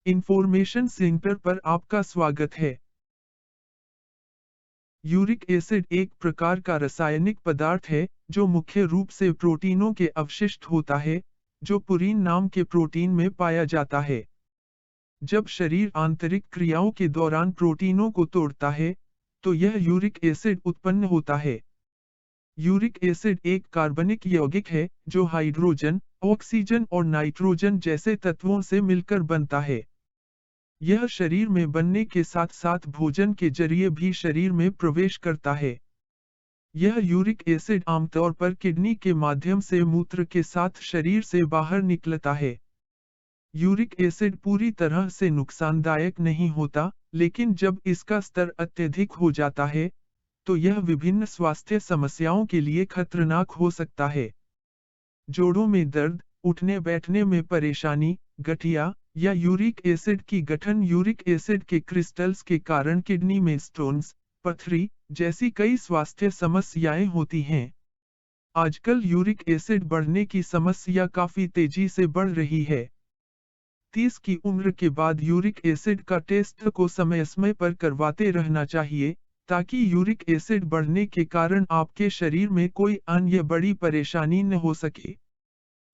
Information centre पर आपका स्वागत है। यूरिक एसिड एक प्रकार का रासायनिक पदार्थ है जो मुख्य रूप से प्रोटीनों के अवशिष्ट होता है, जो पुरीन नाम के प्रोटीन में पाया जाता है। जब शरीर आंतरिक क्रियाओं के दौरान प्रोटीनों को तोड़ता है, तो यह यूरिक एसिड उत्पन्न होता है। यूरिक एसिड एक कार्बनिक यौगिक है जो हाइड्रोजन, ऑक्सीजन और नाइट्रोजन जैसे तत्वों से मिलकर बनता है। यह शरीर में बनने के साथ साथ भोजन के जरिए भी शरीर में प्रवेश करता है। यह यूरिक एसिड आमतौर पर किडनी के माध्यम से मूत्र के साथ शरीर से बाहर निकलता है। यूरिक एसिड पूरी तरह से नुकसानदायक नहीं होता, लेकिन जब इसका स्तर अत्यधिक हो जाता है, तो यह विभिन्न स्वास्थ्य समस्याओं के लिए खतरनाक हो सकता है। जोड़ों में दर्द, उठने बैठने में परेशानी, गठिया या यूरिक एसिड की गठन यूरिक एसिड के क्रिस्टल्स के कारण किडनी में स्टोन्स, पथरी जैसी कई स्वास्थ्य समस्याएं होती हैं। आजकल यूरिक एसिड बढ़ने की समस्या काफी तेजी से बढ़ रही है। 30 की उम्र के बाद यूरिक एसिड का टेस्ट को समय समय पर करवाते रहना चाहिए, ताकि यूरिक एसिड बढ़ने के कारण आपके शरीर में कोई अन्य बड़ी परेशानी न हो सके।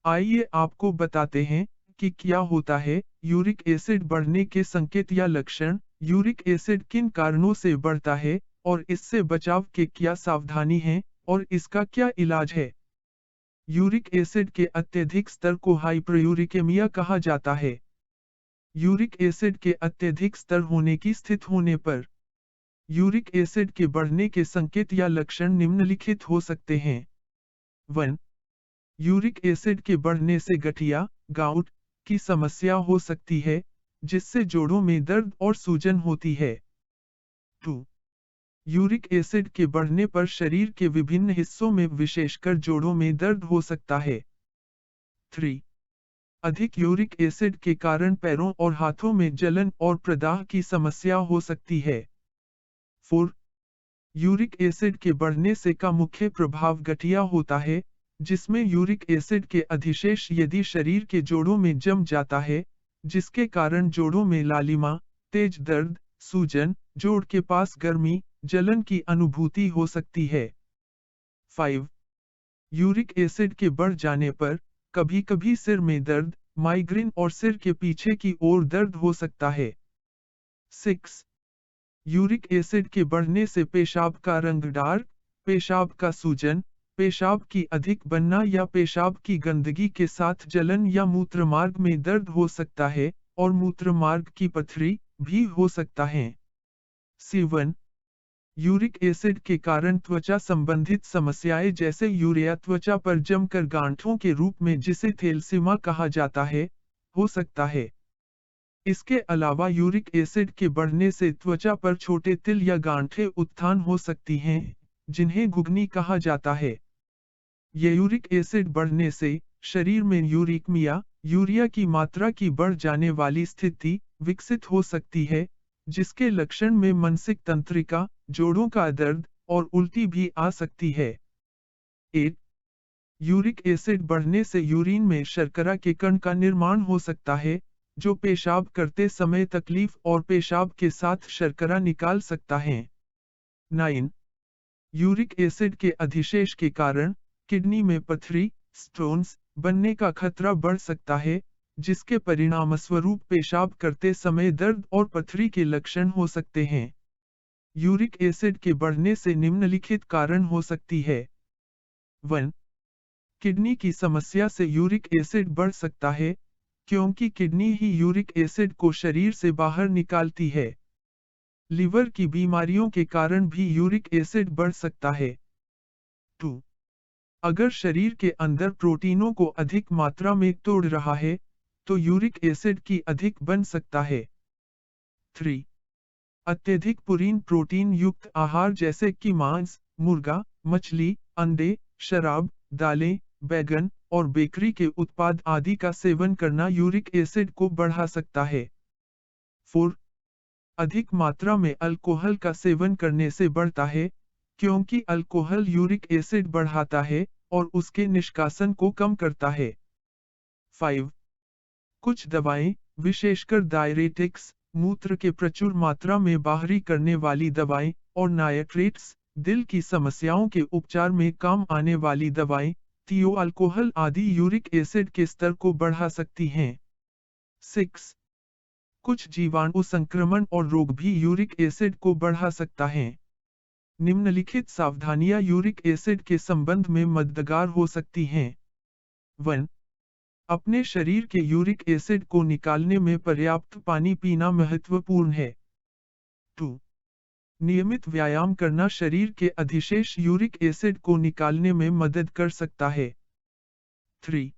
आइए आपको बताते हैं कि क्या होता है यूरिक एसिड बढ़ने के संकेत या लक्षण। यूरिक एसिड किन कारणों से बढ़ता है और इससे बचाव के क्या सावधानी हैं और इसका क्या इलाज है। यूरिक एसिड के अत्यधिक स्तर को हाइपरयूरिकेमिया कहा जाता है। यूरिक एसिड के अत्यधिक स्तर होने की स्थिति होने पर यूरिक एसिड के बढ़ने के संकेत या लक्षण निम्नलिखित हो सकते हैं। 1. यूरिक एसिड के बढ़ने से गठिया, गाउट की समस्या हो सकती है, जिससे जोड़ों में दर्द और सूजन होती है। 2. यूरिक एसिड के बढ़ने पर शरीर के विभिन्न हिस्सों में विशेषकर जोड़ों में दर्द हो सकता है। 3. अधिक यूरिक एसिड के कारण पैरों और हाथों में जलन और प्रदाह की समस्या हो सकती है। 4. यूरिक एसिड के बढ़ने से का मुख्य प्रभाव गठिया होता है, जिसमें यूरिक एसिड के अधिशेष यदि शरीर के जोड़ों में जम जाता है, जिसके कारण जोड़ों में लालिमा, तेज दर्द, सूजन, जोड़ के पास गर्मी, जलन की अनुभूति हो सकती है। 5. यूरिक एसिड के बढ़ जाने पर कभी-कभी सिर में दर्द, माइग्रेन और सिर के पीछे की ओर दर्द हो सकता है। 6. यूरिक एसिड के बढ़ने से पेशाब का रंग डार्क, पेशाब का सूजन, पेशाब की अधिक बनना या पेशाब की गंदगी के साथ जलन या मूत्रमार्ग में दर्द हो सकता है और मूत्रमार्ग की पथरी भी हो सकता है। 7. यूरिक एसिड के कारण त्वचा संबंधित समस्याएं जैसे यूरिया त्वचा पर जमकर गांठों के रूप में जिसे थैलेसीमा कहा जाता है, हो सकता है। इसके अलावा यूरिक एसिड के बढ़ने से त्वचा पर छोटे तिल या गांठें उत्थान हो सकती हैं, जिन्हें घुघनी कहा जाता है। ये यूरिक एसिड बढ़ने से शरीर में यूरिकमिया, यूरिया की मात्रा की बढ़ जाने वाली स्थिति विकसित हो सकती है, जिसके लक्षण में मानसिक तंत्रिका, जोड़ों का दर्द और उल्टी भी आ सकती है। 8. यूरिक एसिड बढ़ने से यूरिन में शर्करा के कण का निर्माण हो सकता है, जो पेशाब करते समय तकलीफ और पेशाब के साथ शर्करा निकाल सकता है। 9. यूरिक एसिड के अधिशेष के कारण किडनी में पथरी, स्टोन्स बनने का खतरा बढ़ सकता है, जिसके परिणामस्वरूप पेशाब करते समय दर्द और पथरी के लक्षण हो सकते हैं। यूरिक एसिड के बढ़ने से निम्नलिखित कारण हो सकती है। 1. किडनी की समस्या से यूरिक एसिड बढ़ सकता है, क्योंकि किडनी ही यूरिक एसिड को शरीर से बाहर निकालती है। लिवर की बीमारियों के कारण भी यूरिक एसिड बढ़ सकता है। 2. अगर शरीर के अंदर प्रोटीनों को अधिक मात्रा में तोड़ रहा है, तो यूरिक एसिड की अधिक बन सकता है। 3. अत्यधिक पुरीन प्रोटीन युक्त आहार जैसे कि मांस, मुर्गा, मछली, अंडे, शराब, दालें, बैगन और बेकरी के उत्पाद आदि का सेवन करना यूरिक एसिड को बढ़ा सकता है। 4. अधिक मात्रा में अल्कोहल का सेवन करने से बढ़ता है, क्योंकि अल्कोहल यूरिक एसिड बढ़ाता है और उसके निष्कासन को कम करता है। 5. कुछ दवाएं, विशेषकर डायरेटिक्स, मूत्र के प्रचुर मात्रा में बाहरी करने वाली दवाएं, और नाइट्रेट्स, दिल की समस्याओं के उपचार में काम आने वाली दवाएं, थियोअल्कोहल आदि यूरिक एसिड के स्तर को बढ़ा सकती हैं। 6. कुछ जीवाणु संक्रमण और रोग भी यूरिक एसिड को बढ़ा सकता है। निम्नलिखित सावधानियां यूरिक एसिड के संबंध में मददगार हो सकती हैं। 1. अपने शरीर के यूरिक एसिड को निकालने में पर्याप्त पानी पीना महत्वपूर्ण है। 2. नियमित व्यायाम करना शरीर के अधिशेष यूरिक एसिड को निकालने में मदद कर सकता है। 3.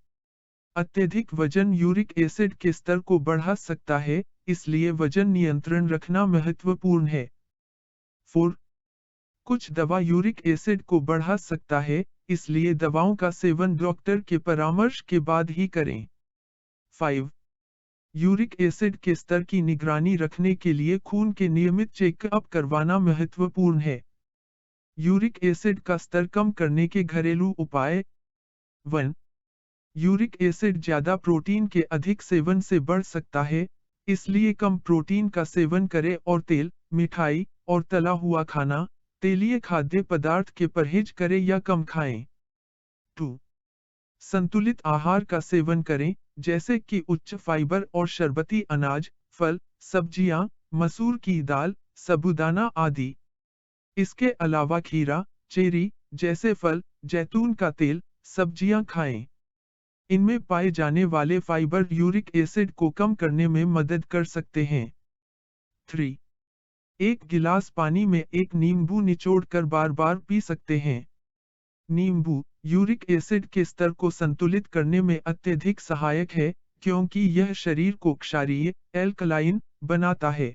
अत्यधिक वजन यूरिक एसिड के स्तर को बढ़ा सकता है, इसलिए वजन नियंत्रण रखना महत्वपूर्ण है। 4. कुछ दवा यूरिक एसिड को बढ़ा सकता है, इसलिए दवाओं का सेवन डॉक्टर के परामर्श के बाद ही करें। 5. यूरिक एसिड के स्तर की निगरानी रखने के लिए खून के नियमित चेकअप करवाना महत्वपूर्ण है। यूरिक एसिड का स्तर कम करने के घरेलू उपाय। 1. यूरिक एसिड ज्यादा प्रोटीन के अधिक सेवन से बढ़ सकता है, इसलिए कम प्रोटीन का सेवन करें और तेल, मिठाई और तला हुआ खाना, तेलीय खाद्य पदार्थ के परहेज करें या कम खाएं। 2. संतुलित आहार का सेवन करें, जैसे कि उच्च फाइबर और शर्बती अनाज, फल, सब्जियां, मसूर की दाल, साबूदाना आदि। इसके अलावा खीरा, चेरी जैसे फल, जैतून का तेल, सब्जियां खाएं। इनमें पाए जाने वाले फाइबर यूरिक एसिड को कम करने में मदद कर सकते हैं। 3. एक गिलास पानी में एक नींबू निचोड़कर बार बार पी सकते हैं। नींबू यूरिक एसिड के स्तर को संतुलित करने में अत्यधिक सहायक है, क्योंकि यह शरीर को क्षारीय, एल्कलाइन बनाता है।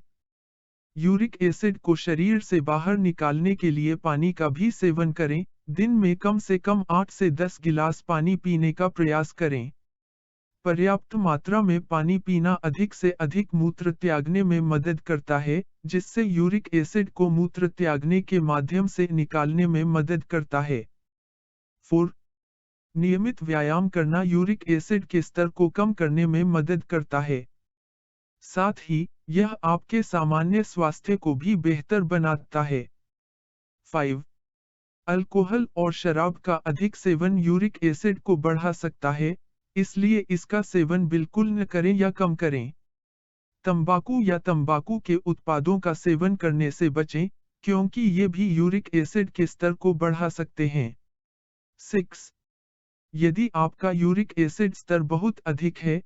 यूरिक एसिड को शरीर से बाहर निकालने के लिए पानी का भी सेवन करें, दिन में कम से कम 8 से 10 गिलास पानी पीने का प्रयास करें। पर्याप्त मात्रा में पानी पीना अधिक से अधिक मूत्र त्यागने में मदद करता है, जिससे यूरिक एसिड को मूत्र त्यागने के माध्यम से निकालने में मदद करता है। 4. नियमित व्यायाम करना यूरिक एसिड के स्तर को कम करने में मदद करता है। साथ ही, यह आपके सामान्य स्वास्थ्य को भी बेहतर बनाता है। 5. अल्कोहल और शराब का अधिक सेवन यूरिक एसिड को बढ़ा सकता है, इसलिए इसका सेवन बिल्कुल न करें या कम करें। तंबाकू या तंबाकू के उत्पादों का सेवन करने से बचें, क्योंकि ये भी यूरिक एसिड के स्तर को बढ़ा सकते हैं। 6. यदि आपका यूरिक एसिड स्तर बहुत अधिक है,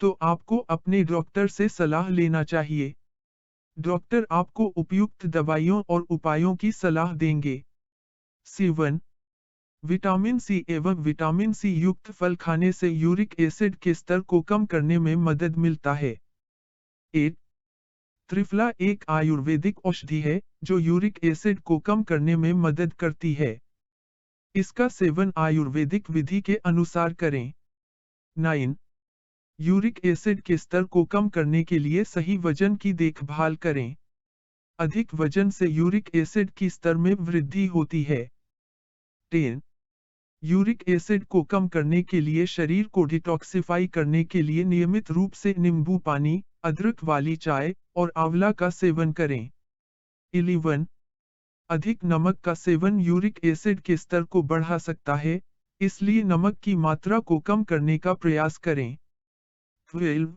तो आपको अपने डॉक्टर से सलाह लेना चाहिए। डॉक्टर आपको उपयुक्त दवाइयों और उपायों की सलाह देंगे। 7. विटामिन सी एवं विटामिन सी युक्त फल खाने से यूरिक एसिड के स्तर को कम करने में मदद मिलता है। 8. त्रिफला एक आयुर्वेदिक औषधि है, जो यूरिक एसिड को कम करने में मदद करती है। इसका सेवन आयुर्वेदिक विधि के अनुसार करें। 9. यूरिक एसिड के स्तर को कम करने के लिए सही वजन की देखभाल करें। अधिक वजन से यूरिक एसिड की स्तर में वृद्धि होती है। 10. यूरिक एसिड को कम करने के लिए शरीर को डिटॉक्सिफाई करने के लिए नियमित रूप से नींबू पानी, अदरक वाली चाय और आंवला का सेवन करें। 11. अधिक नमक का सेवन यूरिक एसिड के स्तर को बढ़ा सकता है, इसलिए नमक की मात्रा को कम करने का प्रयास करें। 12.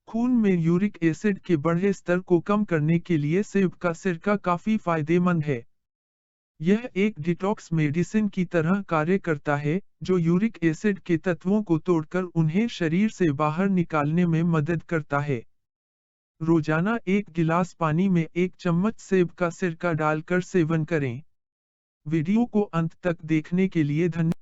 खून में यूरिक एसिड के बढ़े स्तर को कम करने के लिए सेब का सिरका काफी फायदेमंद है। यह एक डिटॉक्स मेडिसिन की तरह कार्य करता है, जो यूरिक एसिड के तत्वों को तोड़कर उन्हें शरीर से बाहर निकालने में मदद करता है। रोजाना 1 गिलास पानी में 1 चम्मच सेब का सिरका डालकर सेवन करें। वीडियो को अंत तक देखने के लिए धन्यवाद।